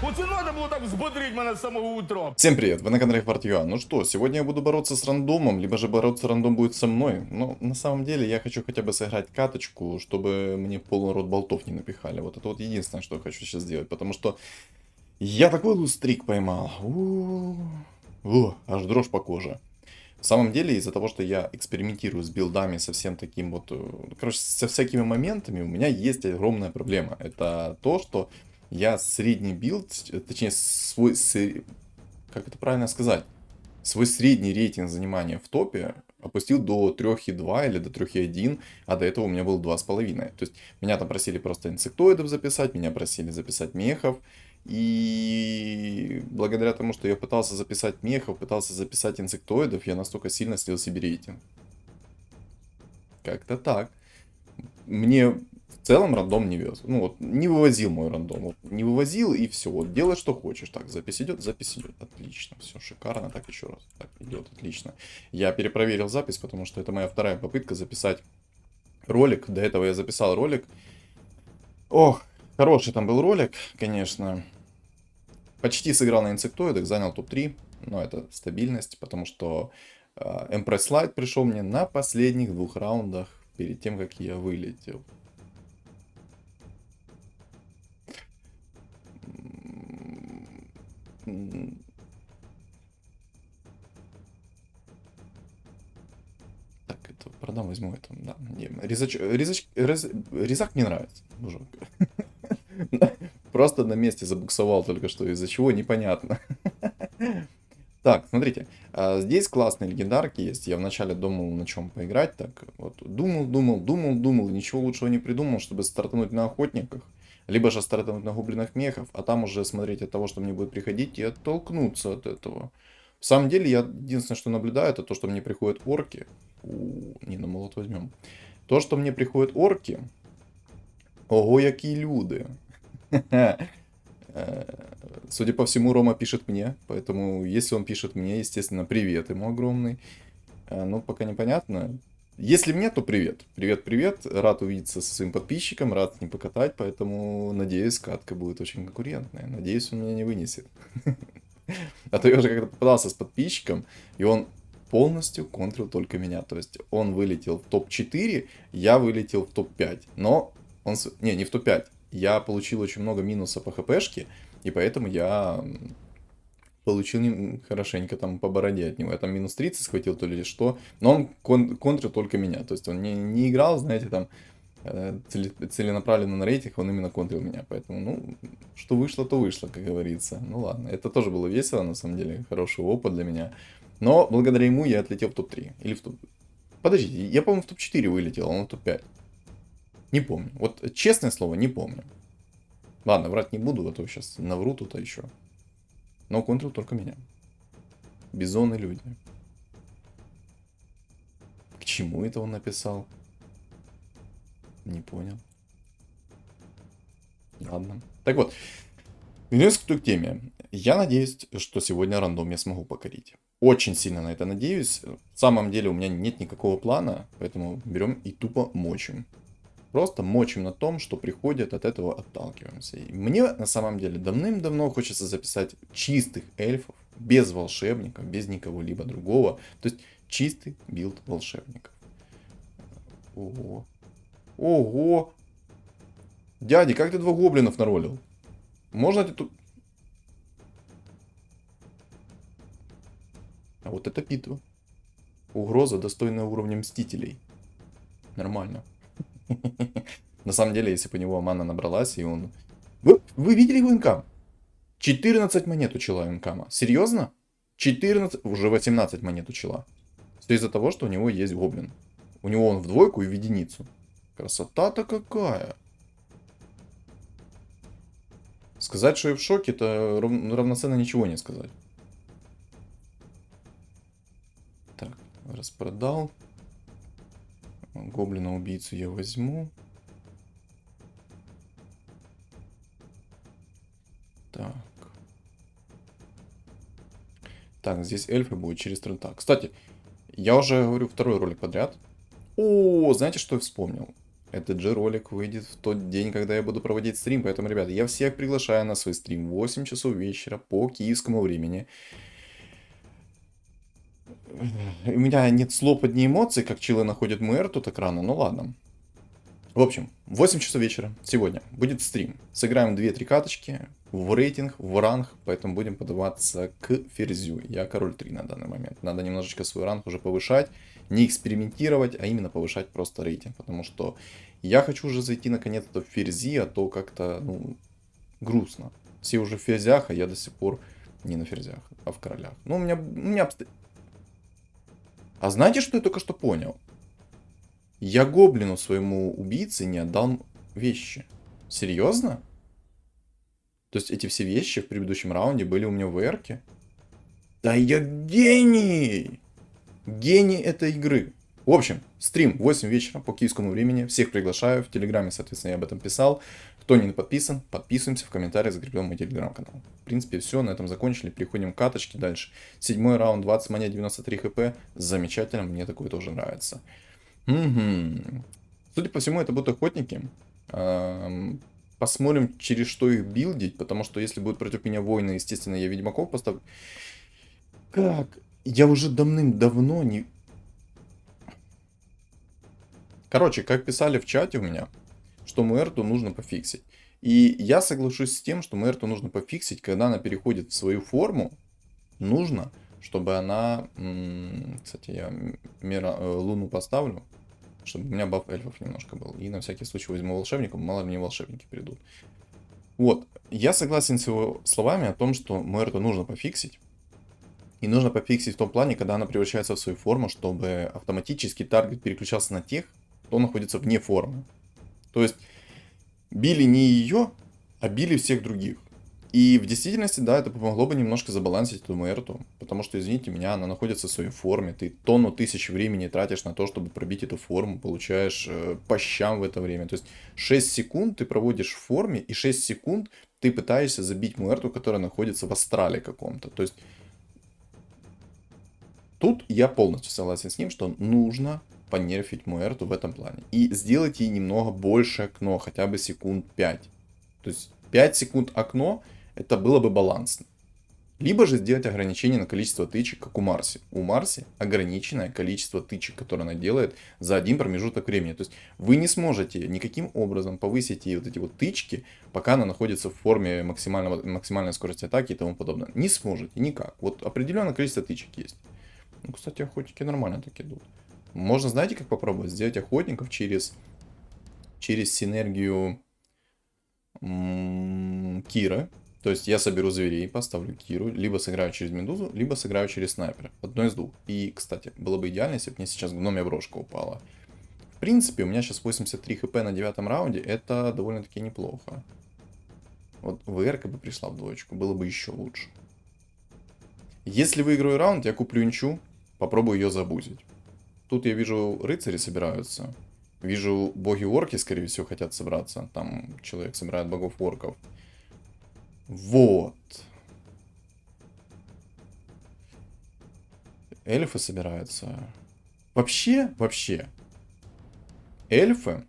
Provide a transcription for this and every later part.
Оце надо було так взбодрить мене з самого утра. Всем привет, вы на канале Хварт.ua. Ну что, сегодня я буду бороться с рандомом, либо же бороться рандом будет со мной. Но на самом деле я хочу хотя бы сыграть каточку, чтобы мне полный рот болтов не напихали. Вот это вот единственное, что я хочу сейчас сделать, потому что я такой лустрик поймал. Аж дрожь по коже. В самом деле, из-за того, что я экспериментирую с билдами со всем таким вот, короче, со всякими моментами, у меня есть огромная проблема. Это то, что я средний билд, точнее, свой, как это правильно сказать, свой средний рейтинг занимания в топе опустил до 3,2 или до 3,1, а до этого у меня был 2,5. То есть меня там просили просто инсектоидов записать, меня просили записать мехов. И благодаря тому, что я пытался записать мехов, пытался записать инсектоидов, я настолько сильно слил себе рейтинг. Как-то так. Мне в целом рандом не вез. Ну вот, не вывозил мой рандом. Вот, не вывозил и все. Вот, делай что хочешь. Так, запись идет, запись идет. Отлично, все шикарно. Так, еще раз. Так, идет, отлично. Я перепроверил запись, потому что это моя вторая попытка записать ролик. До этого я записал ролик. Ох, хороший там был ролик, конечно. Почти сыграл на инсектоидах, занял топ-3. Но это стабильность, потому что Empress Slide пришел мне на последних 2 раундах перед тем, как я вылетел. Так, это продам, возьму это. Да, резак мне нравится. Мужик. Просто на месте забуксовал только что, из-за чего непонятно. Так, смотрите, здесь классные легендарки есть. Я вначале думал, на чем поиграть. Так, вот, думал, ничего лучшего не придумал, чтобы стартануть на охотниках. Либо же стартануть на гоблинах мехов, а там уже смотреть от того, что мне будет приходить, и оттолкнуться от этого. В самом деле, я единственное, что наблюдаю, это то, что мне приходят орки. Не, на молот возьмем. То, что мне приходят орки. Ого, какие люди. Судя по всему, Рома пишет мне, поэтому если он пишет мне, естественно, привет ему огромный. Ну, пока непонятно. Если мне, то привет. Привет. Рад увидеться со своим подписчиком, рад с ним покатать, поэтому, надеюсь, катка будет очень конкурентная. Надеюсь, он меня не вынесет. А то я уже как-то попадался с подписчиком, и он полностью контрил только меня. То есть он вылетел в топ-4, я вылетел в топ-5. Но он... Не в топ-5. Я получил очень много минуса по хпшке, и поэтому я получил хорошенько там по бороде от него. Я там минус 30 схватил то ли что, но он контрил только меня. То есть он не играл, знаете, там целенаправленно на рейтинг, он именно контрил меня. Поэтому, ну, что вышло, то вышло, как говорится. Ну ладно, это тоже было весело, на самом деле, хороший опыт для меня. Но благодаря ему я отлетел в топ-3. Или в топ... Подождите, я, по-моему, в топ-4 вылетел, а он в топ-5. Не помню. Вот честное слово, не помню. Ладно, врать не буду, а то сейчас навру тут еще. Но контрил только меня. Бизоны люди. К чему это он написал? Не понял. Ладно. Так вот, вернемся к той теме. Я надеюсь, что сегодня рандом я смогу покорить. Очень сильно на это надеюсь. В самом деле у меня нет никакого плана, поэтому берем и тупо мочим. Просто мочим на том, что приходит, от этого отталкиваемся. И мне на самом деле давным-давно хочется записать чистых эльфов, без волшебников, без никого-либо другого. То есть чистый билд волшебников. Ого. Ого. Дядя, как ты 2 гоблинов наролил? Можно ты тут... А вот это битва. Угроза, достойная уровня Мстителей. Нормально. На самом деле, если бы у него мана набралась, и он... Вы видели его инкам? 14 монет у чела инкама. Серьезно? 14... Уже 18 монет у чела. Все из-за того, что у него есть гоблин. У него он в двойку и в единицу. Красота-то какая. Сказать, что я в шоке, это равноценно ничего не сказать. Так, распродал. Гоблина-убийцу я возьму. Так. Так, здесь эльфы будут через трента. Кстати, я уже говорю второй ролик подряд. О, знаете, что я вспомнил? этот же ролик выйдет в тот день, когда я буду проводить стрим. Поэтому, ребята, я всех приглашаю на свой стрим в 8 часов вечера по киевскому времени. У меня нет слов, одни эмоции, как чилы находят мэр тут экрана, ну ладно. В общем, в 8 часов вечера сегодня будет стрим. Сыграем 2-3 каточки в рейтинг, в ранг, поэтому будем подаваться к ферзю. Я король 3 на данный момент. Надо немножечко свой ранг уже повышать, не экспериментировать, а именно повышать просто рейтинг. Потому что я хочу уже зайти наконец-то в ферзи, а то как-то, ну, грустно. Все уже в ферзях, а я до сих пор не на ферзях, а в королях. Ну, у меня А знаете, что я только что понял? Я гоблину своему убийце не отдал вещи. Серьезно? То есть эти все вещи в предыдущем раунде были у меня в ВРке? Да я гений! Гений этой игры. В общем, стрим 8 вечера по киевскому времени. Всех приглашаю. В Телеграме, соответственно, я об этом писал. Кто не подписан, подписываемся. В комментариях закреплен мой Телеграм-канал. В принципе, все. На этом закончили. Переходим к каточке дальше. 7-й раунд, 20 монет, 93 хп. Замечательно. Мне такое тоже нравится. Угу. Судя по всему, это будут охотники. Посмотрим, через что их билдить. Потому что если будут против меня воины, естественно, я ведьмаков поставлю. Как? Я уже давным-давно не... Короче, как писали в чате у меня, что Муэрту нужно пофиксить. И я соглашусь с тем, что Муэрту нужно пофиксить, когда она переходит в свою форму. Нужно, чтобы она... Кстати, я Луну поставлю, чтобы у меня баф эльфов немножко был. И на всякий случай возьму волшебников, мало ли мне волшебники придут. Вот, я согласен с его словами о том, что Муэрту нужно пофиксить. И нужно пофиксить в том плане, когда она превращается в свою форму, чтобы автоматически таргет переключался на тех, кто находится вне формы. То есть, били не ее, а били всех других. И в действительности, да, это помогло бы немножко забалансить эту Муэрту. Потому что, извините меня, она находится в своей форме. Ты тонну тысяч времени тратишь на то, чтобы пробить эту форму. Получаешь по щам в это время. То есть 6 секунд ты проводишь в форме, и 6 секунд ты пытаешься забить Муэрту, которая находится в астрале каком-то. То есть тут я полностью согласен с ним, что нужно понерфить Муэрту в этом плане. И сделать ей немного больше окно, хотя бы секунд 5. То есть 5 секунд окно, это было бы балансно. Либо же сделать ограничение на количество тычек, как у Марси. У Марси ограниченное количество тычек, которое она делает за один промежуток времени. То есть вы не сможете никаким образом повысить ей вот эти вот тычки, пока она находится в форме максимальной скорости атаки и тому подобное. Не сможете никак. Вот определенное количество тычек есть. Ну, кстати, охотники нормально так идут. Можно, знаете, как попробовать? Сделать охотников через синергию Кира. То есть я соберу зверей, поставлю Киру, либо сыграю через Медузу, либо сыграю через снайпера. Одно из двух. И, кстати, было бы идеально, если бы мне сейчас гномья брошка упала. В принципе, у меня сейчас 83 хп на 9 раунде. Это довольно-таки неплохо. Вот ВР-ка бы пришла в двоечку, было бы еще лучше. Если выиграю раунд, я куплю инчу, попробую ее забузить. Тут я вижу, рыцари собираются. Вижу, боги-орки, скорее всего, хотят собраться. Там человек собирает богов-орков. Вот. Эльфы собираются. Вообще, эльфы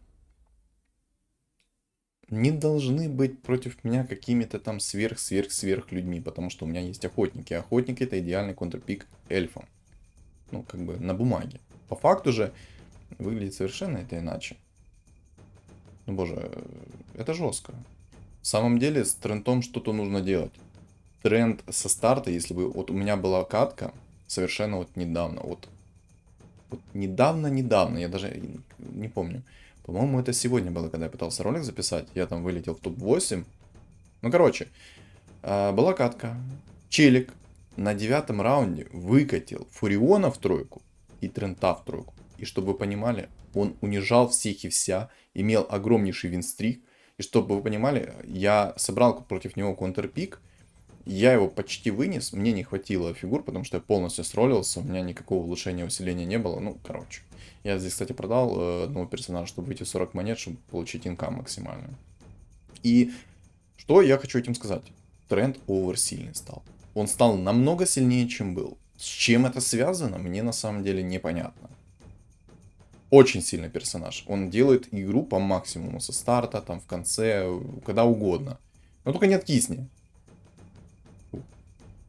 не должны быть против меня какими-то там сверх людьми, потому что у меня есть охотники. Охотники — это идеальный контрпик эльфам. Ну, как бы на бумаге. По факту же выглядит совершенно это иначе. Ну, боже, это жестко. В самом деле с трендом что-то нужно делать. Тренд со старта, если бы... Вот у меня была катка совершенно вот недавно. Вот недавно, я даже не помню. По-моему, это сегодня было, когда я пытался ролик записать. Я там вылетел в топ-8. Ну, короче, была катка. Челик на 9 раунде выкатил Фуриона в тройку и Трента в тройку. И чтобы вы понимали, он унижал всех и вся, имел огромнейший винстрик. И чтобы вы понимали, я собрал против него контрпик, я его почти вынес, мне не хватило фигур, потому что я полностью сролился, у меня никакого улучшения усиления не было. Ну, короче, я здесь, кстати, продал одного персонажа, чтобы выйти в 40 монет, чтобы получить инкам максимальную. И что я хочу этим сказать? Тренд оверсильный стал. Он стал намного сильнее, чем был. С чем это связано, мне на самом деле непонятно. очень сильный персонаж. Он делает игру по максимуму со старта, там в конце, когда угодно. Но только не откисни.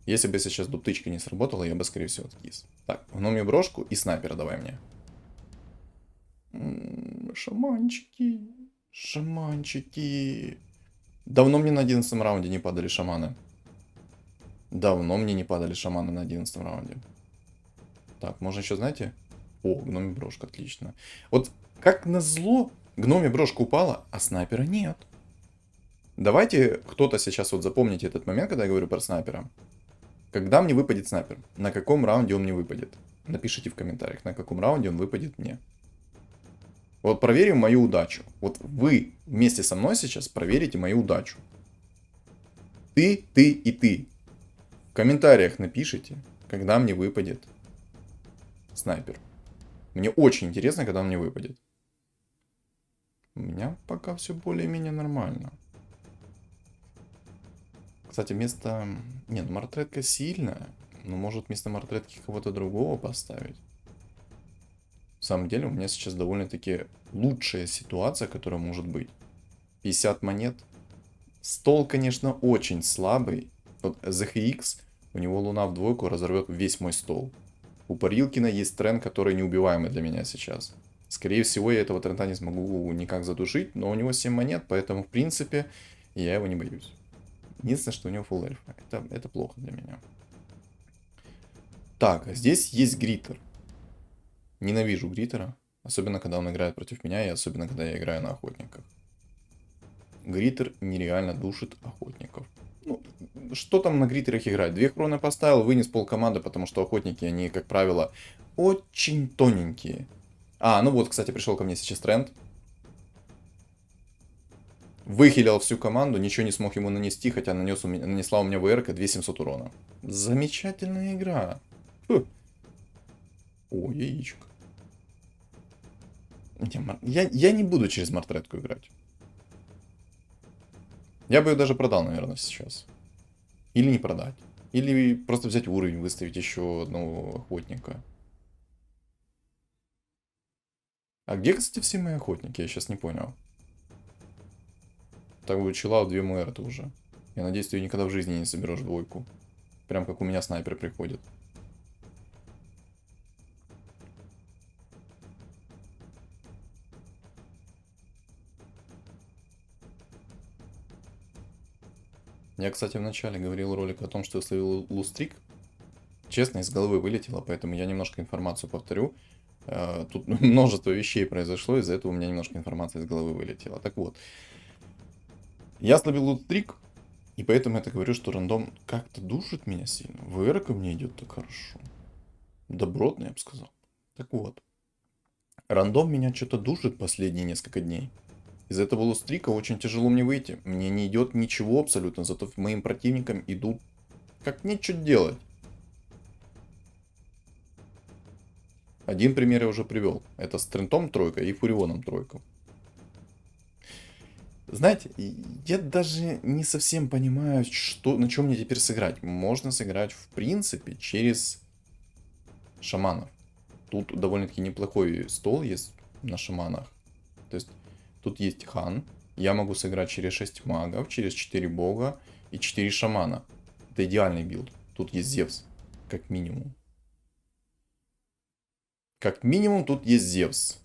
Если бы сейчас дуптычка не сработала, я бы, скорее всего, откис. Так, гномью брошку и снайпера давай мне. Шаманчики. Шаманчики. Давно мне на 11 раунде не падали шаманы. Давно мне не падали шаманы на 11 раунде. Так, можно еще, знаете... О, гномья брошка, отлично. Вот как назло, гномья брошка упала, а снайпера нет. Давайте кто-то сейчас вот запомните этот момент, когда я говорю про снайпера. Когда мне выпадет снайпер? На каком раунде он мне выпадет? Напишите в комментариях, на каком раунде он выпадет мне. Вот проверим мою удачу. Вот вы вместе со мной сейчас проверите мою удачу. Ты и ты. В комментариях напишите, когда мне выпадет снайпер. Мне очень интересно, когда он мне выпадет. У меня пока все более-менее нормально. Кстати, вместо... Нет, мартретка сильная. Но может вместо мартретки кого-то другого поставить. В самом деле у меня сейчас довольно-таки лучшая ситуация, которая может быть. 50 монет. Стол, конечно, очень слабый. Вот ZHX, у него луна в двойку разорвет весь мой стол. У Парилкина есть тренд, который неубиваемый для меня сейчас. Скорее всего, я этого тренда не смогу никак задушить, но у него 7 монет, поэтому, в принципе, я его не боюсь. Единственное, что у него фулл эльфа. Это плохо для меня. Так, здесь есть Гриттер. Ненавижу Гриттера. Особенно, когда он играет против меня, и особенно, когда я играю на охотниках. Гриттер нереально душит охотников. Ну, что там на Гриттерах играть? 2 хроны поставил, вынес полкоманды, потому что охотники, они, как правило, очень тоненькие. А, ну вот, кстати, пришел ко мне сейчас тренд. Выхилил всю команду, ничего не смог ему нанести, хотя нанесла у меня ВРК 2700 урона. Замечательная игра. Фу. О, яичко. Я не буду через мартретку играть. Я бы ее даже продал, наверное, сейчас. Или не продать. Или просто взять уровень, выставить еще одного охотника. А где, кстати, все мои охотники? Я сейчас не понял. Так будет чилаут 2 МР уже. Я надеюсь, ты никогда в жизни не соберешь двойку. Прям как у меня снайпер приходит. Я, кстати, вначале говорил ролик о том, что я словил лустрик. Честно, из головы вылетело, поэтому я немножко информацию повторю. Тут множество вещей произошло, из-за этого у меня немножко информация из головы вылетела. Так вот. Я словил лустрик, и поэтому я так говорю, что рандом как-то душит меня сильно. ВР ко мне идет так хорошо. Добротно, я бы сказал. Так вот. Рандом меня что-то душит последние несколько дней. Из этого лустрика очень тяжело мне выйти. Мне не идет ничего абсолютно, зато моим противникам идут как нечего делать. Один пример я уже привел. Это с Трентом тройка и Фурионом тройка. Знаете, я даже не совсем понимаю, на чем мне теперь сыграть. Можно сыграть, в принципе, через шаманов. Тут довольно-таки неплохой стол есть на шаманах. То есть, тут есть хан. Я могу сыграть через 6 магов, через 4 бога и 4 шамана. Это идеальный билд. Тут есть Зевс, как минимум. Как минимум тут есть Зевс.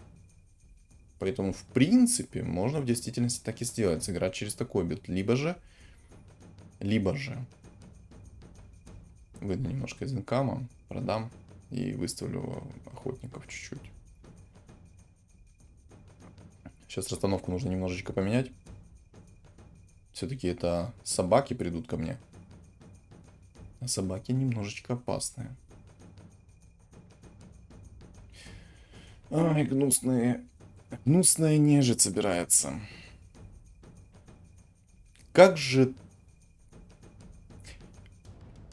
Поэтому, в принципе, можно в действительности так и сделать. Сыграть через такой билд. Либо же... Выйду немножко из инкама, продам и выставлю охотников чуть-чуть. Сейчас расстановку нужно немножечко поменять. Все-таки это собаки придут ко мне. А собаки немножечко опасные. Ай, гнусные. Гнусная нежить собирается. Как же...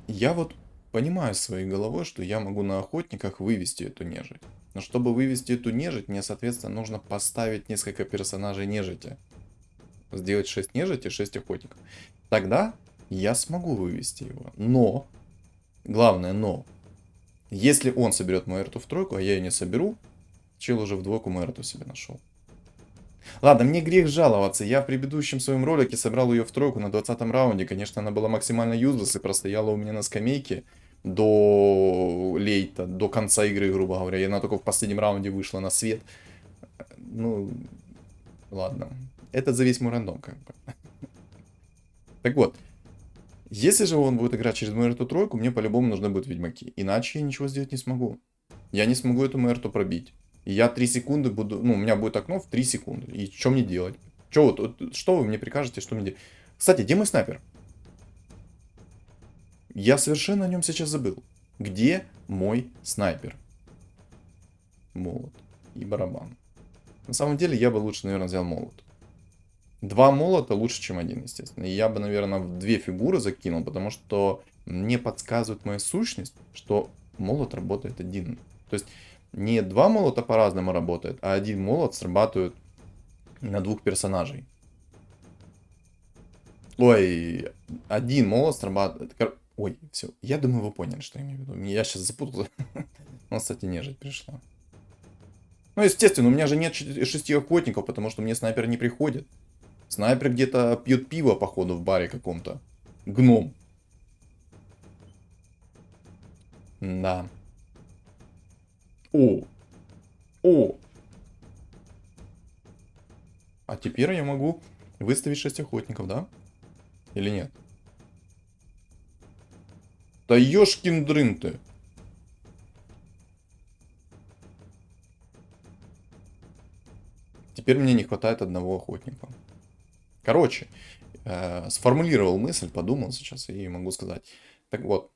Я вот понимаю своей головой, что я могу на охотниках вывести эту нежить. Но чтобы вывести эту нежить, мне, соответственно, нужно поставить несколько персонажей нежити. Сделать 6 нежити, 6 охотников. Тогда я смогу вывести его. Но, главное но, если он соберет мою эрту в тройку, а я ее не соберу, Чел уже в двойку Мэрту себе нашел. Ладно, мне грех жаловаться. Я в предыдущем своем ролике собрал ее в тройку на 20-м раунде. Конечно, она была максимально юзлесс и простояла у меня на скамейке до лейта, до конца игры, грубо говоря. И она только в последнем раунде вышла на свет. Ну, ладно. Это за весь мой рандом, как бы. Так вот. Если же он будет играть через мою эту тройку, мне по-любому нужны будут ведьмаки. Иначе я ничего сделать не смогу. Я не смогу эту мэрту пробить. И я 3 секунды буду... Ну, у меня будет окно в 3 секунды. И что мне делать? Что вы мне прикажете, что мне делать? Кстати, где мой снайпер? Я совершенно о нем сейчас забыл. Где мой снайпер? Молот и барабан. На самом деле, я бы лучше, наверное, взял молот. 2 молота лучше, чем 1, естественно. И я бы, наверное, в 2 фигуры закинул, потому что мне подсказывает моя сущность, что молот работает один. То есть не 2 молота по-разному работают, а 1 молот срабатывает на 2 персонажей. Ой, 1 молот срабатывает... Ой, все. Я думаю, вы поняли, что я имею в виду. Я сейчас запутался. Ну, кстати, нежить пришла. Ну, естественно, у меня же нет 6 охотников, потому что мне снайпер не приходит. Снайпер где-то пьет пиво, походу, в баре каком-то. Гном. Да. О. О. А теперь я могу выставить 6 охотников, да? Или нет? Да ёшкин дрын ты. Теперь мне не хватает одного охотника. Короче, сформулировал мысль, подумал сейчас и могу сказать. Так вот,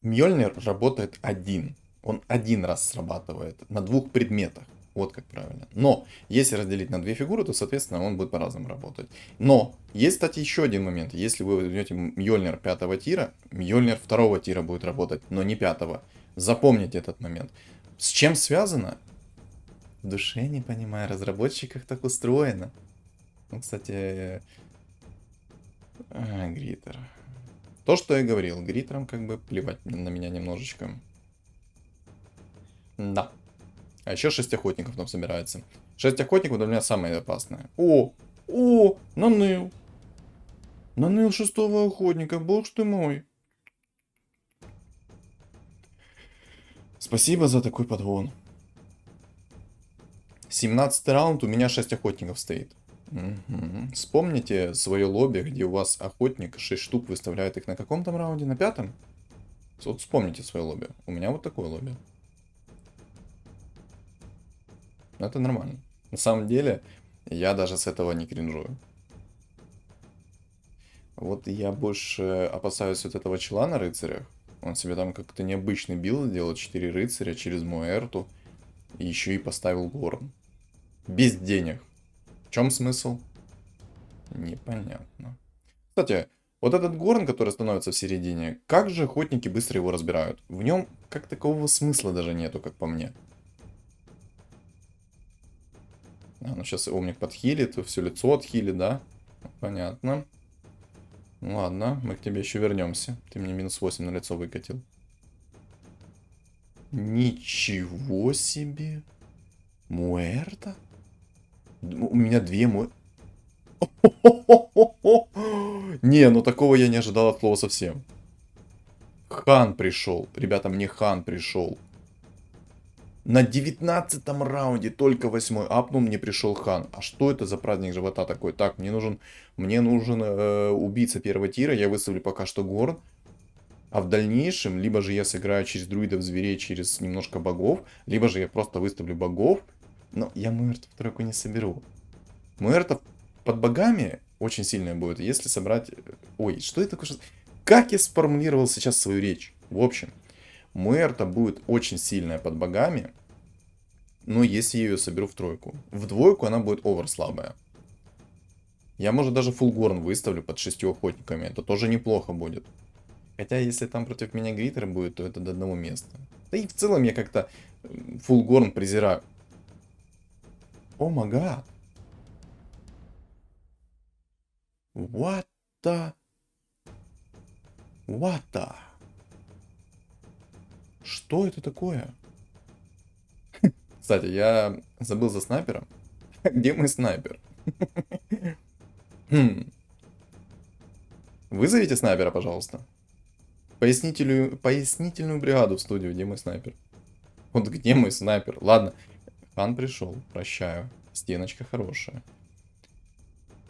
Мьёльнир работает один. Он один раз срабатывает на 2 предметах. Вот как правильно. Но, если разделить на 2 фигуры, то, соответственно, он будет по-разному работать. Но, есть, кстати, еще один момент. Если вы возьмете Мьёльнир 5-го тира, Мьёльнир 2-го тира будет работать, но не 5-го. Запомните этот момент. С чем связано? В душе не понимаю, разработчиках так устроено. Ну, кстати, Гритер. То, что я говорил, Гритерам как бы плевать на меня немножечко. Да. А еще 6 охотников там собирается. 6 охотников для меня самое опасное. О! О! Наныл! Наныл 6-го охотника, бог ты мой. Спасибо за такой подгон. 17 раунд, у меня 6 охотников стоит. Угу. Вспомните свое лобби, где у вас охотник 6 штук выставляет их на каком там раунде? На 5-м? Вот вспомните свое лобби. У меня вот такое лобби. Это нормально. На самом деле, я даже с этого не кринжую. Вот я больше опасаюсь вот этого чела на рыцарях. Он себе там как-то необычный билд делал. 4 рыцаря через Муэрту. И еще и поставил горн. Без денег. В чем смысл? Непонятно. Кстати, вот этот горн, который становится в середине, как же охотники быстро его разбирают? В нем как такового смысла даже нету, как по мне. А, ну сейчас Омник подхилит, все лицо отхилит, да? Понятно. Ладно, мы к тебе еще вернемся. Ты мне минус 8 на лицо выкатил. Ничего себе. Муэрта? У меня 2 му... Не, ну такого я не ожидал от слова совсем. Хан пришел. Ребята, мне хан пришел. На 19-м раунде, только 8-й апнул, мне пришел хан. А что это за праздник живота такой? Так, мне нужен убийца первого тира. Я выставлю пока что горн. А в дальнейшем, либо же я сыграю через друидов, зверей, через немножко богов. Либо же я просто выставлю богов. Но я Муэртов в тройку не соберу. Муэртов под богами очень сильная будет, если собрать... Ой, что это такое? Как я сформулировал сейчас свою речь? В общем, Муэрта будет очень сильная под богами, но если я ее соберу в тройку. В двойку она будет овер слабая. Я, может, даже фулгорн выставлю под 6 охотниками, это тоже неплохо будет. Хотя, если там против меня Гритер будет, то это до одного места. Да и в целом я как-то фулгорн презираю. О мага. What the... What the... Что это такое? Кстати, я забыл за снайпера. Где мой снайпер? Хм. Вызовите снайпера, пожалуйста. Пояснительную бригаду в студию. Где мой снайпер? Вот где мой снайпер? Ладно. Хан пришел. Прощаю. Стеночка хорошая.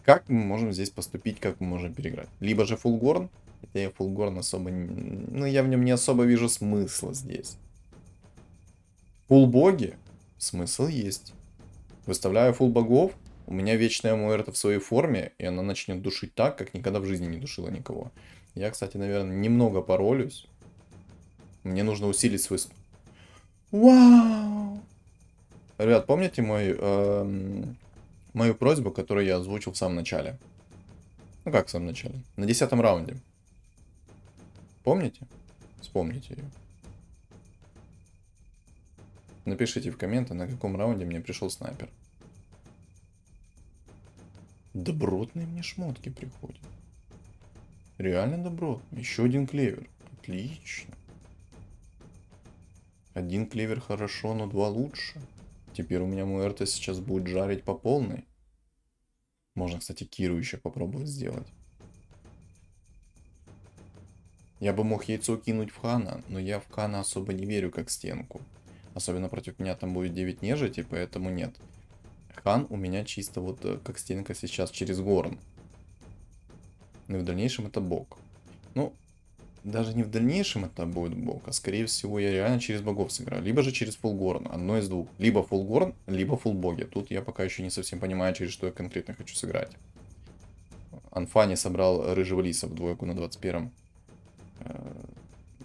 Как мы можем здесь поступить, как мы можем переиграть? Либо же фулгорн. Хотя я фулгорн особо... Ну, я в нем не особо вижу смысла здесь. Фулбоги? Смысл есть. Выставляю фул богов. У меня вечная Муэрта в своей форме. И она начнет душить так, как никогда в жизни не душила никого. Я, кстати, наверное, немного поролюсь. Мне нужно усилить свой... Вау! Ребят, помните мою просьбу, которую я озвучил в самом начале? Ну как в самом начале? На 10-м раунде. Помните? Вспомните ее. Напишите в комменты, на каком раунде мне пришел снайпер. Добротные мне шмотки приходят. Реально добротно. Еще один клевер. Отлично. Один клевер хорошо, но два лучше. Теперь у меня Муэрта сейчас будет жарить по полной. Можно, кстати, Киру еще попробовать сделать. Я бы мог яйцо кинуть в Хана, но я в Хана особо не верю как стенку. Особенно против меня там будет 9 нежити, поэтому нет. Хан у меня чисто вот как стенка сейчас через горн. Но в дальнейшем это бог. Ну, даже не в дальнейшем это будет бог, а скорее всего я реально через богов сыграю. Либо же через фулгорн, одно из двух. Либо фулгорн, либо фулбоги. Тут я пока еще не совсем понимаю, через что я конкретно хочу сыграть. Анфани собрал рыжего лиса в двойку на 21-м.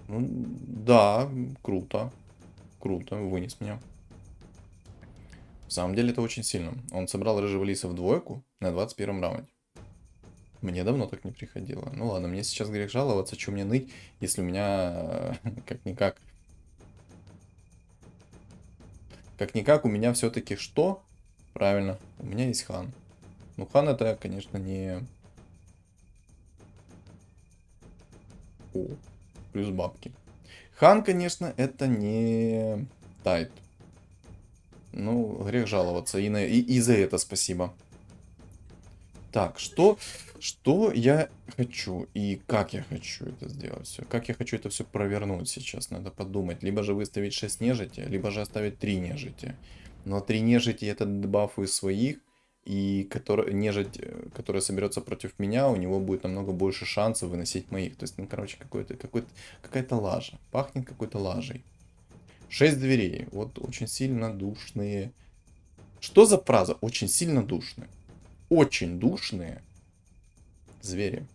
Ну, да, круто. Круто, вынес меня. В самом деле это очень сильно. Он собрал рыжего лиса в двойку на 21-м раунде. Мне давно так не приходило. Ну ладно, мне сейчас грех жаловаться, что мне ныть, если у меня как-никак... Как-никак у меня все-таки что? Правильно, у меня есть хан. Ну хан это, конечно, не... О, плюс бабки. Хан, конечно, это не тайт. Ну, грех жаловаться. И за это спасибо. Так, что я хочу и как я хочу это сделать все? Как я хочу это все провернуть сейчас? Надо подумать. Либо же выставить 6 нежити, либо же оставить 3 нежити. Но 3 нежити это дебафу из своих. И нежить, которая соберется против меня, у него будет намного больше шансов выносить моих. То есть, ну, короче, какая-то лажа. Пахнет какой-то лажей. 6 дверей. Вот очень сильно душные. Что за фраза? Очень сильно душные. Очень душные звери.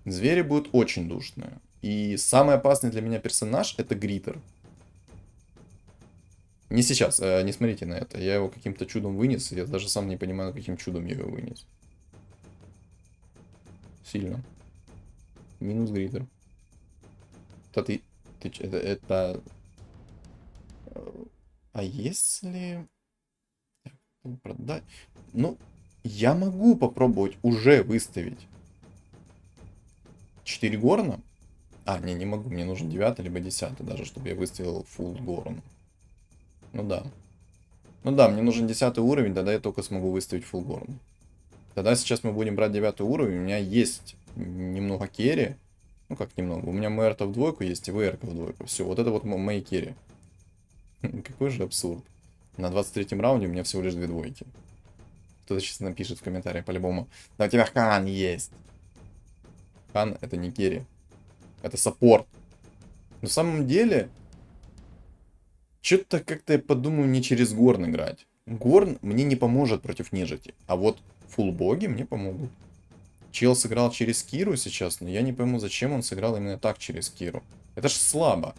Звери будут очень душные. И самый опасный для меня персонаж это Гритер. Не сейчас, не смотрите на это. Я его каким-то чудом вынес. Я даже сам не понимаю, каким чудом я его вынес. Сильно. Минус Гритер. Это... А если... Продать... Ну, я могу попробовать уже выставить 4 горна. А, не могу. Мне нужен 9 либо 10 даже, чтобы я выставил full горн. Ну да. Ну да, мне нужен 10 уровень, тогда я только смогу выставить full горн. Тогда сейчас мы будем брать 9 уровень. У меня есть немного керри. Ну как немного. У меня Мэрта в двойку есть и ВРК в двойку. Все, вот это вот мои керри. Какой же абсурд. На 23-м раунде у меня всего лишь 2 двойки. Кто-то сейчас напишет в комментариях по-любому. Да у тебя хан есть. Хан это не керри. Это саппорт. Но в самом деле... Что-то как-то я подумаю не через горн играть. Горн мне не поможет против нежити. А вот фулбоги мне помогут. Чел сыграл через Киру сейчас, но я не пойму, зачем он сыграл именно так через Киру. Это ж слабо.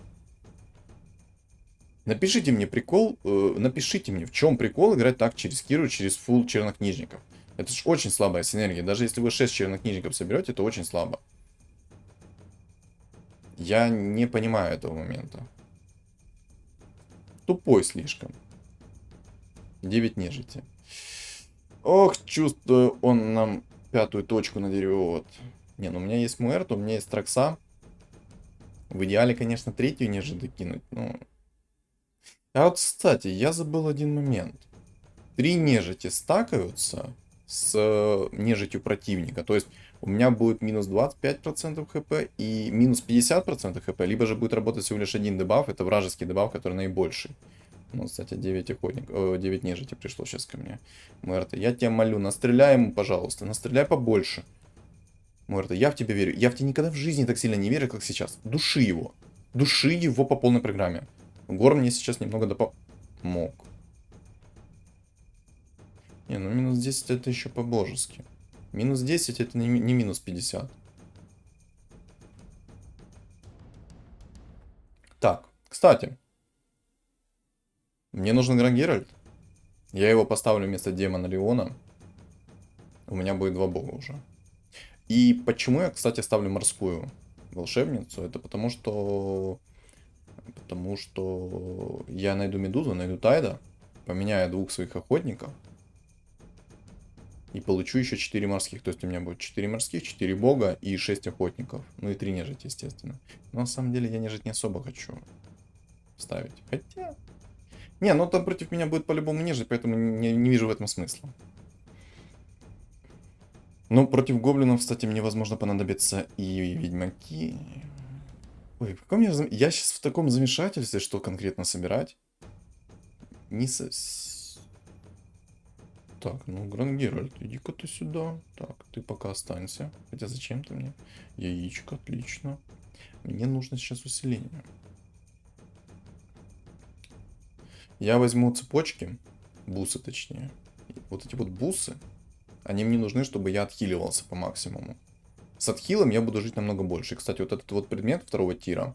Напишите мне прикол, напишите мне, в чем прикол играть так через Киру, через фул чернокнижников. Это ж очень слабая синергия. Даже если вы 6 чернокнижников соберете, это очень слабо. Я не понимаю этого момента. Тупой слишком. 9 нежити. Ох, чувствую, он нам 5-ю точку надерет. Не, ну у меня есть Муэрт, у меня есть Тракса. В идеале, конечно, 3-ю нежить докинуть, но... А вот, кстати, я забыл один момент. 3 нежити стакаются с нежитью противника. То есть у меня будет минус 25% хп и минус 50% хп, либо же будет работать всего лишь один дебаф, это вражеский дебаф, который наибольший. Ну, кстати, 9 охотников, 9 нежити пришло сейчас ко мне. Мэрта, я тебя молю, настреляй ему, пожалуйста, настреляй побольше. Мэрта, я в тебя верю. Я в тебя никогда в жизни так сильно не верю, как сейчас. Души его. Души его по полной программе. Гор мне сейчас немного допомог. Не, ну минус 10 это еще по-божески. Минус 10 это не минус 50. Так, кстати. Мне нужен Гранд Геральт. Я его поставлю вместо демона Леона. У меня будет 2 бога уже. И почему я, кстати, ставлю морскую волшебницу? Это потому что... Потому что я найду Медузу, найду Тайда, поменяю 2 своих охотников. И получу еще 4 морских. То есть у меня будет 4 морских, 4 бога и 6 охотников. Ну и 3 нежить, естественно. Но на самом деле я нежить не особо хочу ставить. Хотя... Не, ну там против меня будет по-любому нежить, поэтому не вижу в этом смысла. Ну, против гоблинов, кстати, мне, возможно, понадобятся и ведьмаки. Ой, в каком я сейчас в таком замешательстве, что конкретно собирать. Не со... Так, ну, Гранд Геральт, иди-ка ты сюда. Так, ты пока останься. Хотя зачем ты мне? Яичко, отлично. Мне нужно сейчас усиление. Я возьму цепочки, бусы точнее. Вот эти вот бусы, они мне нужны, чтобы я отхиливался по максимуму. С отхилом я буду жить намного больше. И, кстати, вот этот вот предмет второго тира,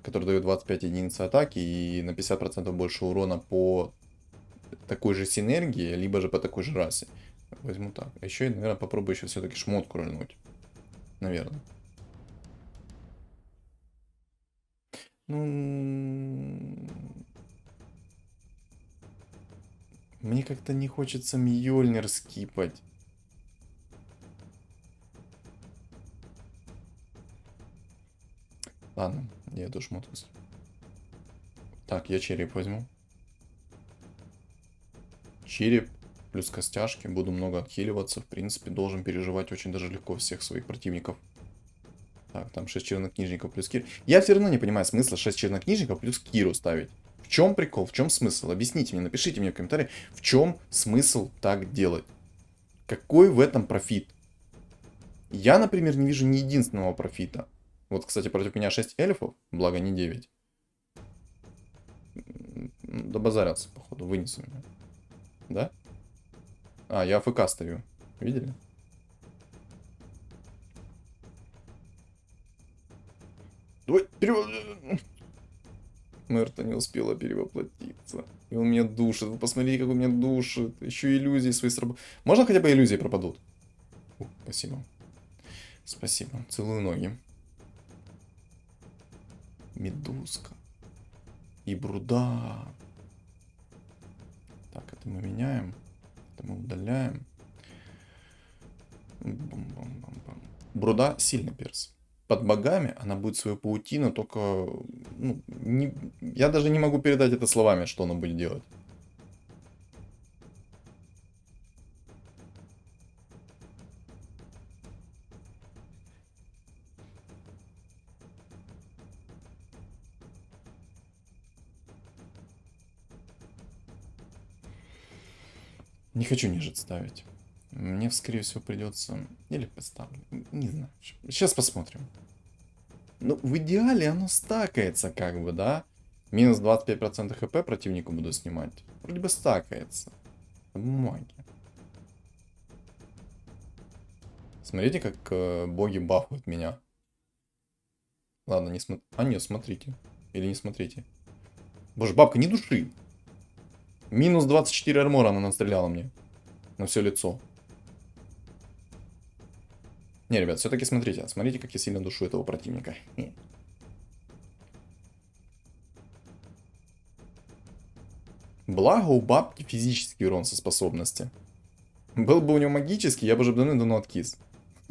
который дает 25 единиц атаки и на 50% больше урона по такой же синергии, либо же по такой же расе. Возьму так. А еще я, наверное, попробую еще все-таки шмотку рольнуть. Наверное. Ну... Мне как-то не хочется Мьёльнир скипать. Ладно, я эту шмотку. Так, я череп возьму. Череп плюс костяшки. Буду много отхиливаться. В принципе, должен переживать очень даже легко всех своих противников. Так, там 6 чернокнижников плюс Кир. Я все равно не понимаю смысла 6 чернокнижников плюс Киру ставить. В чем прикол? В чем смысл? Объясните мне, напишите мне в комментариях, в чем смысл так делать? Какой в этом профит? Я, например, не вижу ни единственного профита. Вот, кстати, против меня 6 эльфов, благо не 9. Добазарился, походу, вынесу меня. Да? А, я АФК стою. Видели? Ой, Мэрта не успела перевоплотиться. И он меня душит. Вы посмотрите, как он меня душит. Еще иллюзии свои сработают. Можно хотя бы иллюзии пропадут? Спасибо. Спасибо. Целую ноги. Медузка. И бруда. Так, это мы меняем. Это мы удаляем. Бам-бам-бам-бам. Бруда сильный перс. Под богами она будет свою паутину, только... Ну, я даже не могу передать это словами, что она будет делать. Не хочу нежить ставить. Мне, скорее всего, придется... Или поставлю. Не знаю. Сейчас посмотрим. Ну, в идеале оно стакается, как бы, да? Минус 25% хп противнику буду снимать. Вроде бы стакается. Магия. Смотрите, как боги бафают меня. Ладно, не смотрите. А, нет, смотрите. Или не смотрите. Боже, бабка, не души. Минус 24 армора она настреляла мне. На все лицо. Не, ребят, все-таки смотрите. Смотрите, как я сильно душу этого противника. Благо у бабки физический урон со способности. Был бы у него магический, я бы уже давно откис.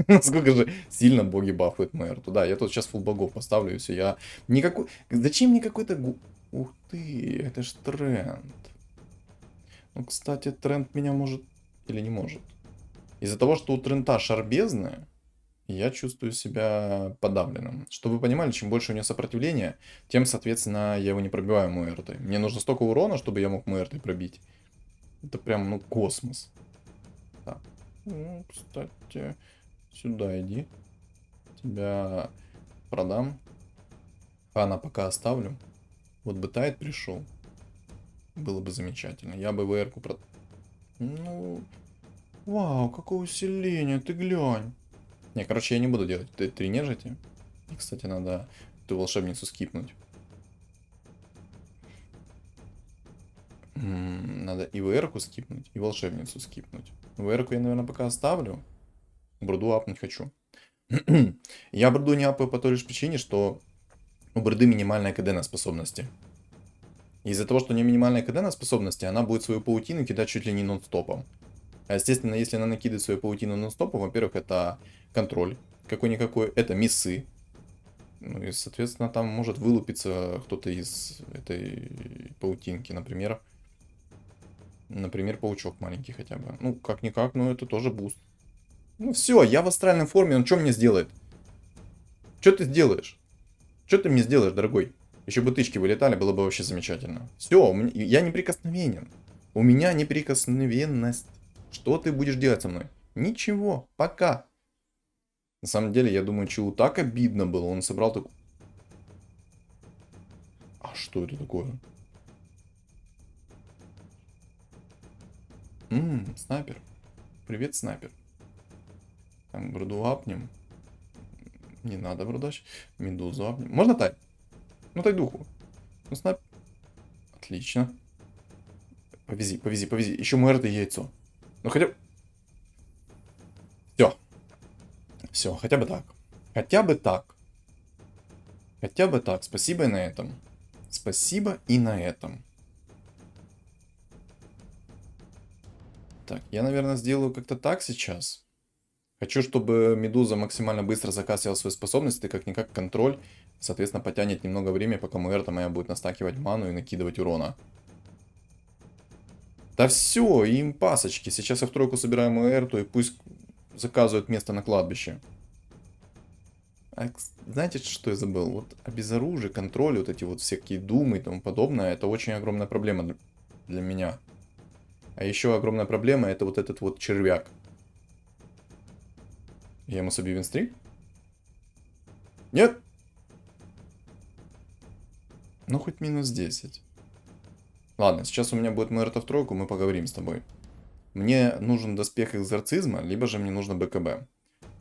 Насколько же сильно боги бафают Мэрту. Да, я тут сейчас фул богов поставлю и все. Я никакой... Зачем мне какой-то... Ух ты, это ж тренд. Ну, кстати, тренд меня может или не может. Из-за того, что у тренда шар бездны, я чувствую себя подавленным. Чтобы вы понимали, чем больше у него сопротивления, тем, соответственно, я его не пробиваю муэртой. Мне нужно столько урона, чтобы я мог муэртой пробить. Это прям, ну, космос. Так. Ну, кстати, сюда иди. Тебя продам. Хана пока оставлю. Вот бы Тайд пришел. Было бы замечательно. Я бы ВР-ку Ну, вау, какое усиление, ты глянь. Не, короче, я не буду делать три нежити. И, кстати, надо эту волшебницу скипнуть. Надо и ВР-ку скипнуть, и волшебницу скипнуть. ВР-ку я, наверное, пока оставлю. Бруду апнуть хочу. Я бруду не апаю по той лишь причине, что у бруды минимальная КД на способности. Из-за того, что у нее минимальная КД на способности, она будет свою паутину кидать чуть ли не нон-стопом. А естественно, если она накидывает свою паутину нон-стопом, во-первых, это контроль какой-никакой, это миссы. Ну и, соответственно, там может вылупиться кто-то из этой паутинки, например. Например, паучок маленький хотя бы. Ну, как-никак, но это тоже буст. Ну все, я в астральной форме, он что мне сделает? Что ты сделаешь? Что ты мне сделаешь, дорогой? Еще бы тычки вылетали, было бы вообще замечательно. Все, я неприкосновенен. У меня неприкосновенность. Что ты будешь делать со мной? Ничего, пока. На самом деле, я думаю, Чилу так обидно было. Он собрал такой... А что это такое? Снайпер. Привет, снайпер. Так, бруду апнем. Не надо брудать. Медузу апнем. Можно тай? Ну, тай духу. Ну, снайп. Отлично. Повези, повези, повези. Еще муэрт и яйцо. Ну, хотя... Все. Все, хотя бы так. Хотя бы так. Хотя бы так. Спасибо и на этом. Спасибо и на этом. Так, я, наверное, сделаю как-то так сейчас. Хочу, чтобы Медуза максимально быстро закасила свои способности, как-никак контроль. Соответственно, потянет немного времени, пока Муэрта моя будет настакивать ману и накидывать урона. Да все, им пасочки. Сейчас я в тройку собираю Муэрту и пусть заказывают место на кладбище. А, знаете, что я забыл? Вот обезоружие, контроль, вот эти вот всякие думы и тому подобное, это очень огромная проблема для меня. А еще огромная проблема это вот этот вот червяк. Я ему собью винстрик? Нет? Ну, хоть минус 10. Ладно, сейчас у меня будет Мэрта в тройку, мы поговорим с тобой. Мне нужен доспех экзорцизма, либо же мне нужно БКБ.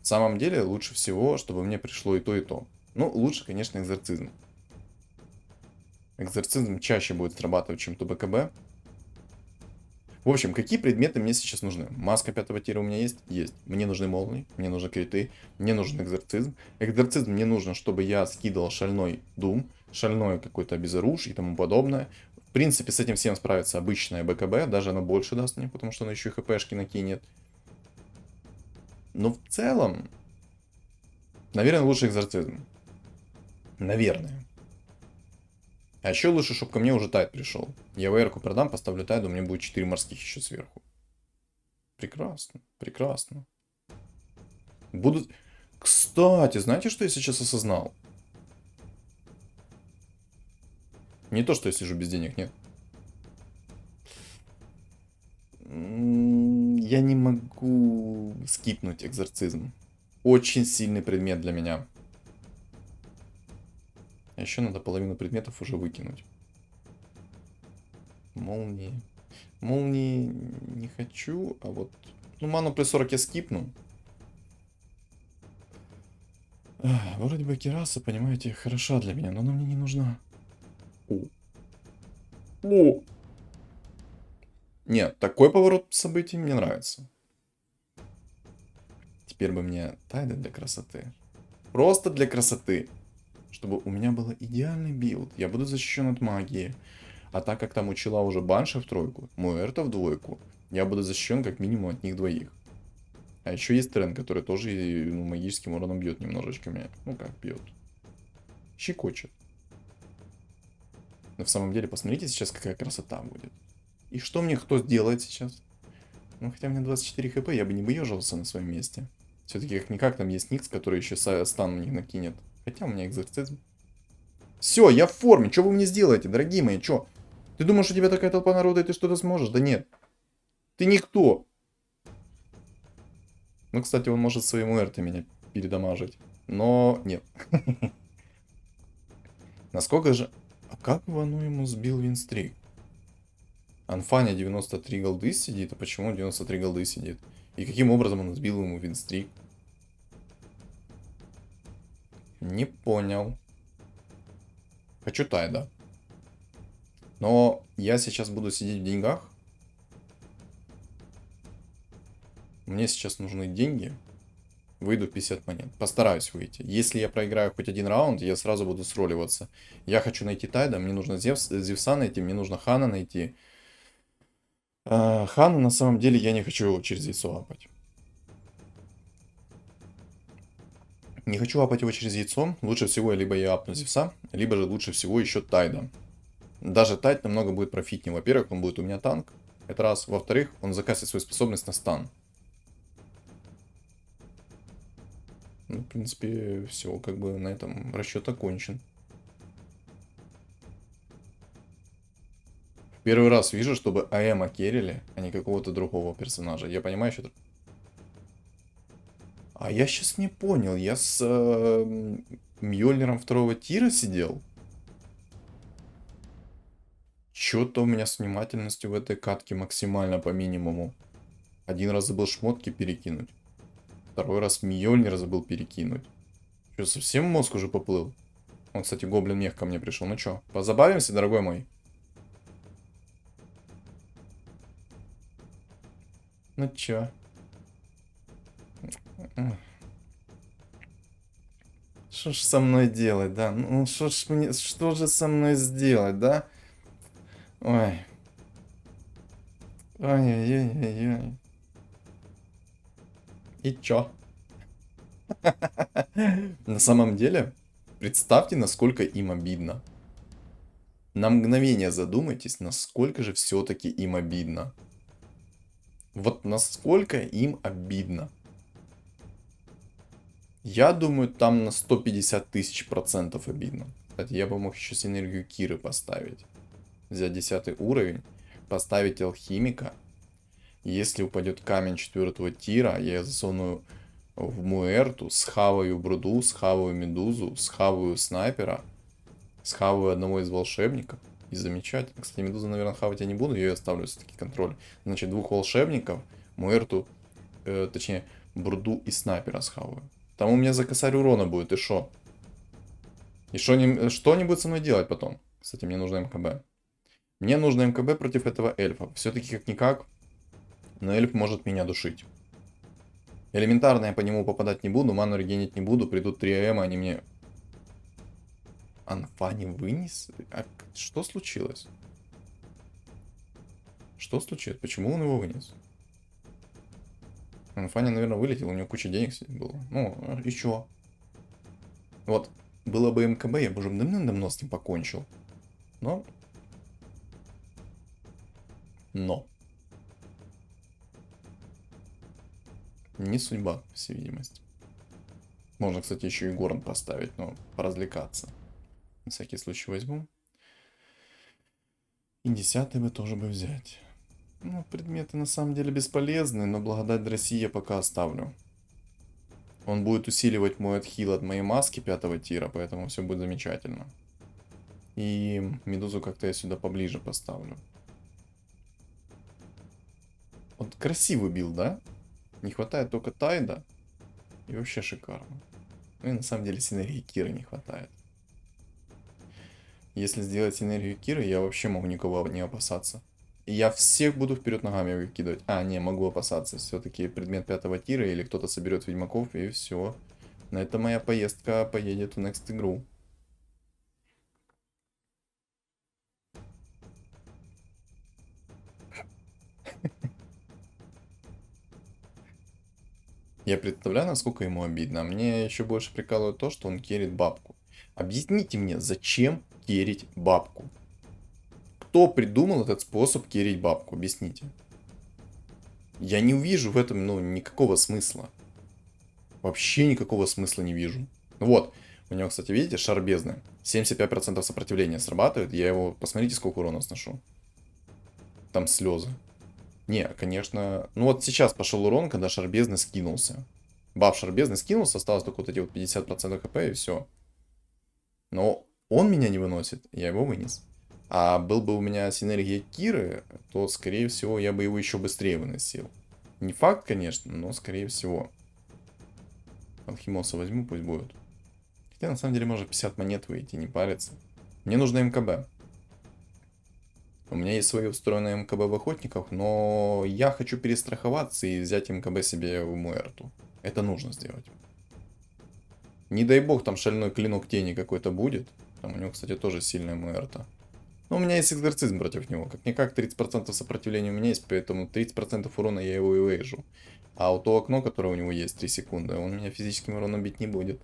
В самом деле, лучше всего, чтобы мне пришло и то, и то. Ну, лучше, конечно, экзорцизм. Экзорцизм чаще будет срабатывать, чем то БКБ. В общем, какие предметы мне сейчас нужны? Маска 5-го тира у меня есть? Есть. Мне нужны молнии, мне нужны криты, мне нужен экзорцизм. Экзорцизм мне нужен, чтобы я скидывал шальной дум, шальной какой-то обезоруж и тому подобное. В принципе, с этим всем справится обычная БКБ, даже она больше даст мне, потому что она еще и хпшки накинет. Но в целом, наверное, лучше экзорцизм. Наверное. А еще лучше, чтобы ко мне уже тайд пришел. Я ВР-ку продам, поставлю тайду, у меня будет 4 морских еще сверху. Прекрасно, прекрасно. Буду... Кстати, знаете, что я сейчас осознал? Не то, что я сижу без денег, нет. Я не могу скипнуть экзорцизм. Очень сильный предмет для меня. А еще надо половину предметов уже выкинуть. Молнии. Молнии не хочу, а вот... Ну, ману плюс 40 я скипну. Вроде бы кераса, понимаете, хороша для меня, но она мне не нужна. О! Нет, такой поворот событий мне нравится. Теперь бы мне тайда для красоты. Просто для красоты. Чтобы у меня был идеальный билд. Я буду защищен от магии. А так как там учила уже Банша в тройку, Муэрта в двойку, я буду защищен как минимум от них двоих. А еще есть тренд, который тоже ну, магическим уроном бьет немножечко меня. Ну как бьет. Щекочет. Но в самом деле, посмотрите сейчас, какая красота будет. И что мне кто сделает сейчас? Ну, хотя у меня 24 хп, я бы не выеживался на своем месте. Все-таки как-никак там есть Никс, который еще стан мне накинет. Хотя у меня экзорцизм. Все, я в форме. Что вы мне сделаете, дорогие мои? Что? Ты думаешь, у тебя такая толпа народа, и ты что-то сможешь? Да нет. Ты никто. Ну, кстати, он может своим РТ меня передамажить. Но нет. Насколько же... А как Вану ему сбил винстрик? Анфаня 93 голды сидит, а почему он 93 голды сидит? И каким образом он сбил ему винстрик? Не понял. Хочу тайда. Но я сейчас буду сидеть в деньгах. Мне сейчас нужны деньги. Выйду в 50 монет. Постараюсь выйти. Если я проиграю хоть один раунд, я сразу буду сроливаться. Я хочу найти тайда. Мне нужно Зевса найти. Мне нужно Хана найти. Хана на самом деле я не хочу его через яйцо апать. Не хочу апать его через яйцо. Лучше всего либо я апну Зевса, либо же лучше всего еще тайда. Даже тайд намного будет профитнее. Во-первых, он будет у меня танк. Это раз. Во-вторых, он закасит свою способность на стан. Ну, в принципе, все, как бы на этом расчет окончен. Первый раз вижу, чтобы АМа керрили, а не какого-то другого персонажа. Я понимаю, что... А я сейчас не понял. Я с Мьёльниром второго тира сидел? Чё-то у меня с внимательностью в этой катке максимально по минимуму. Один раз забыл шмотки перекинуть. Второй раз Мьёльнир забыл перекинуть. Чё, совсем мозг уже поплыл? Он, кстати, гоблин мех ко мне пришел. Ну чё, позабавимся, дорогой мой? Ну чё? Что ж со мной делать, да? Ну что ж мне, что же со мной сделать, да? Ой. Ой-ой-ой-ой-ой. И чё? На самом деле, представьте, насколько им обидно. На мгновение задумайтесь, насколько же все-таки им обидно. Вот насколько им обидно. Я думаю, там на 150 тысяч процентов обидно. Кстати, я бы мог еще синергию Киры поставить. Взять 10 уровень, поставить алхимика. Если упадет камень 4 тира, я засуну в Муэрту, схаваю Бруду, схаваю Медузу, схаваю Снайпера, схаваю одного из волшебников. И замечательно. Кстати, Медузу, наверное, хавать я не буду, я ее оставлю все-таки контроль. Значит, 2 волшебников, Муэрту, точнее, Бруду и Снайпера схаваю. Там у меня за косарь урона будет, и шо? И что они будут со мной делать потом? Кстати, мне нужно МКБ. Мне нужно МКБ против этого эльфа. Все-таки как-никак, но эльф может меня душить. Элементарно я по нему попадать не буду, ману регенить не буду, придут 3 АМ, они мне... Анфа не вынес? А что случилось? Что случилось? Почему он его вынес? Анфаня, наверное, вылетел, у него куча денег было. Ну, и чё? Вот, было бы МКБ, я бы уже давно с ним покончил. Но... Не судьба, по всей видимости. Можно, кстати, еще и Горн поставить, но поразвлекаться. На всякий случай возьму. И 10 бы тоже бы взять. Ну, предметы на самом деле бесполезны, но благодать России я пока оставлю. Он будет усиливать мой отхил от моей маски 5 тира, поэтому все будет замечательно. И Медузу как-то я сюда поближе поставлю. Вот красивый билд, да? Не хватает только Тайда. И вообще шикарно. Ну и на самом деле синергии Киры не хватает. Если сделать синергию Киры, я вообще могу никого не опасаться. И я всех буду вперед ногами выкидывать. А, не, могу опасаться. Все-таки предмет 5 тира или кто-то соберет ведьмаков, и все. На это моя поездка поедет в next игру. Я представляю, насколько ему обидно. Мне еще больше прикалывает то, что он керит бабку. Объясните мне, зачем керить бабку? Кто придумал этот способ керить бабку? Объясните. Я не увижу в этом, ну, никакого смысла. Вообще никакого смысла не вижу. Вот. У него, кстати, видите, шар бездны. 75% сопротивления срабатывает. Я его... Посмотрите, сколько урона сношу. Там слезы. Не, конечно... Ну вот сейчас пошел урон, когда шар бездны скинулся. Баф шар бездны скинулся, осталось только вот эти вот 50% хп и все. Но он меня не выносит, я его вынес. А был бы у меня синергия Киры, то, скорее всего, я бы его еще быстрее выносил. Не факт, конечно, но скорее всего. Алхимоса возьму, пусть будет. Хотя, на самом деле, может 50 монет выйти, не париться. Мне нужно МКБ. У меня есть свои встроенные МКБ в охотниках, но я хочу перестраховаться и взять МКБ себе в Муэрту. Это нужно сделать. Не дай бог, там шальной клинок тени какой-то будет. Там у него, кстати, тоже сильная Муэрта. Но у меня есть экзорцизм против него. Как-никак 30% сопротивления у меня есть, поэтому 30% урона я его и выжу. А вот то окно, которое у него есть, 3 секунды, он меня физическим уроном бить не будет.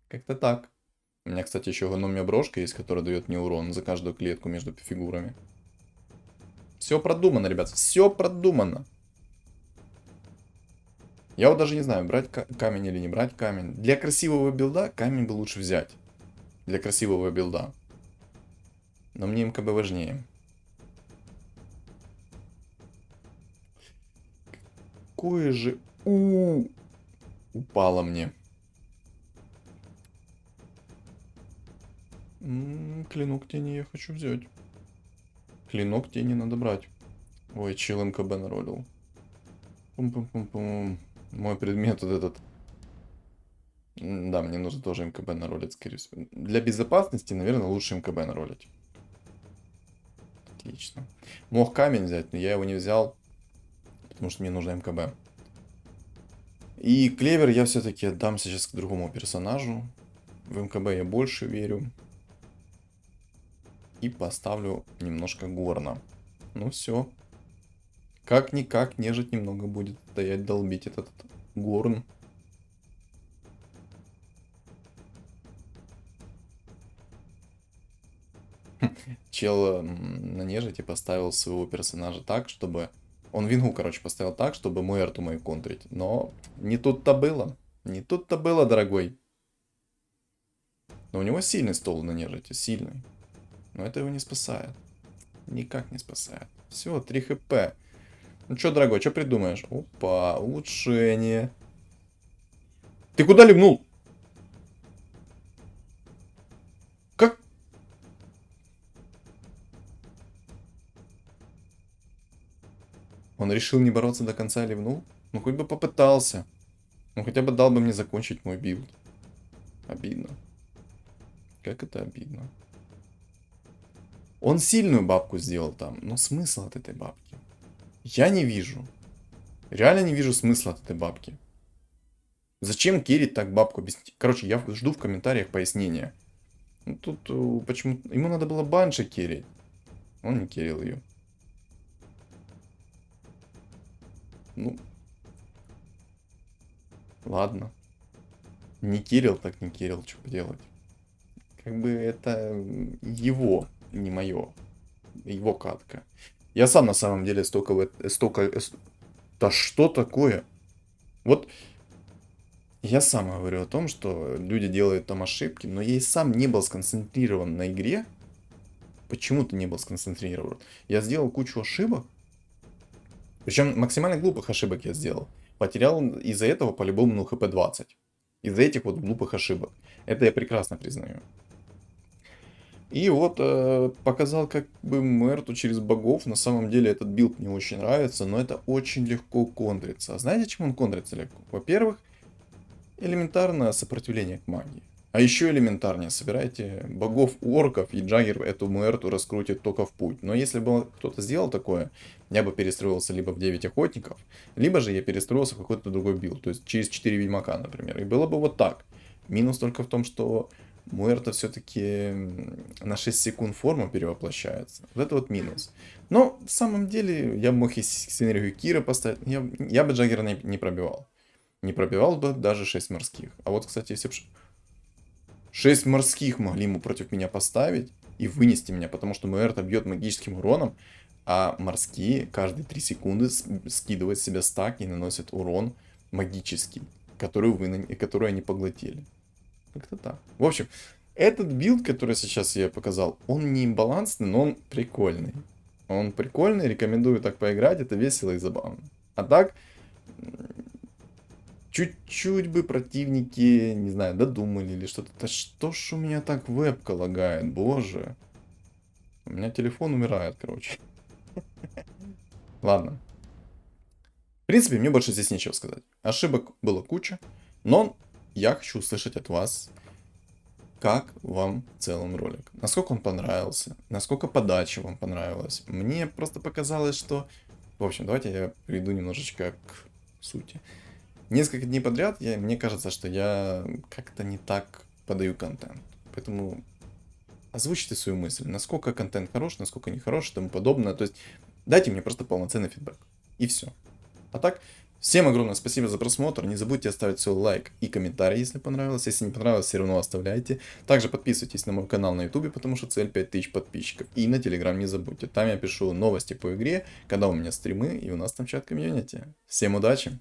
Как-то так. У меня, кстати, еще гномья брошка есть, которая дает мне урон за каждую клетку между фигурами. Все продумано, ребят, все продумано. Я вот даже не знаю, брать камень или не брать камень. Для красивого билда камень бы лучше взять. Для красивого билда. Но мне МКБ важнее. Какое же... Упало мне. Клинок тени я хочу взять. Клинок тени надо брать. Ой, чил МКБ наролил. Пум-пум-пум-пум. Мой предмет вот этот. Да, мне нужно тоже МКБ наролить, скорее всего. Для безопасности, наверное, лучше МКБ наролить. Отлично. Мог камень взять, но я его не взял. Потому что мне нужно МКБ. И клевер я все-таки отдам сейчас к другому персонажу. В МКБ я больше верю. И поставлю немножко горна. Ну все. Как-никак нежить немного будет стоять, долбить этот горн. Чел на нежити поставил своего персонажа так, чтобы... Он вингу, короче, поставил так, чтобы Муэрту мою контрить. Но не тут-то было. Не тут-то было, дорогой. Но у него сильный стол на нежити, сильный. Но это его не спасает. Никак не спасает. Все, 3 хп. Ну что, дорогой, что придумаешь? Опа, улучшение. Ты куда ливнул? Как? Он решил не бороться до конца и ливнул? Ну, хоть бы попытался. Ну, хотя бы дал бы мне закончить мой билд. Обидно. Как это обидно. Он сильную бабку сделал там. Но смысл от этой бабки? Я не вижу. Реально не вижу смысла от этой бабки. Зачем керить так бабку? Короче, я жду в комментариях пояснения. Ну, тут почему... Ему надо было банши керить. Он не керил ее. Ну. Ладно. Не керил, так не керил. Что поделать? Как бы это его, не мое. Его катка. Я сам на самом деле столько... Да что такое? Вот я сам говорю о том, что люди делают там ошибки, но я и сам не был сконцентрирован на игре. Почему-то не был сконцентрирован. Я сделал кучу ошибок. Причем максимально глупых ошибок я сделал. Потерял из-за этого по-любому ну, хп 20. Из-за этих вот глупых ошибок. Это я прекрасно признаю. И вот показал как бы Муэрту через богов. На самом деле этот билд мне очень нравится, но это очень легко контрится. А знаете, чем он контрится легко? Во-первых, элементарное сопротивление к магии. А еще элементарнее, собирайте богов у орков, и Джаггер эту Муэрту раскрутит только в путь. Но если бы кто-то сделал такое, я бы перестроился либо в 9 охотников, либо же я перестроился в какой-то другой билд. То есть через 4 ведьмака, например. И было бы вот так. Минус только в том, что Муэрта все-таки на 6 секунд форма перевоплощается. Вот это вот минус. Но в самом деле я мог и синергию Киры поставить. Я бы Джаггера не пробивал. Не пробивал бы даже 6 морских. А вот, кстати, если бы 6 морских могли ему против меня поставить, и и вынести меня, потому что мой Эрта бьет магическим уроном, а морские каждые 3 секунды скидывают с себя стак и наносят урон магический, который они поглотили. Как-то так. В общем, этот билд, который сейчас я показал, он не имбалансный, но он прикольный. Он прикольный, рекомендую так поиграть, это весело и забавно. А так, чуть-чуть бы противники, не знаю, додумали или что-то. Да что ж у меня так вебка лагает, боже. У меня телефон умирает, короче. Ладно. В принципе, мне больше здесь нечего сказать. Ошибок было куча, но я хочу услышать от вас, как вам в целом ролик. Насколько он понравился, насколько подача вам понравилась. Мне просто показалось, что... В общем, давайте я перейду немножечко к сути. Несколько дней подряд мне кажется, что я как-то не так подаю контент. Поэтому озвучьте свою мысль, насколько контент хорош, насколько не хорош и тому подобное. То есть дайте мне просто полноценный фидбэк. И все. А так, всем огромное спасибо за просмотр. Не забудьте оставить свой лайк и комментарий, если понравилось. Если не понравилось, все равно оставляйте. Также подписывайтесь на мой канал на YouTube, потому что цель 5000 подписчиков. И на Telegram не забудьте. Там я пишу новости по игре, когда у меня стримы, и у нас там чат комьюнити. Всем удачи!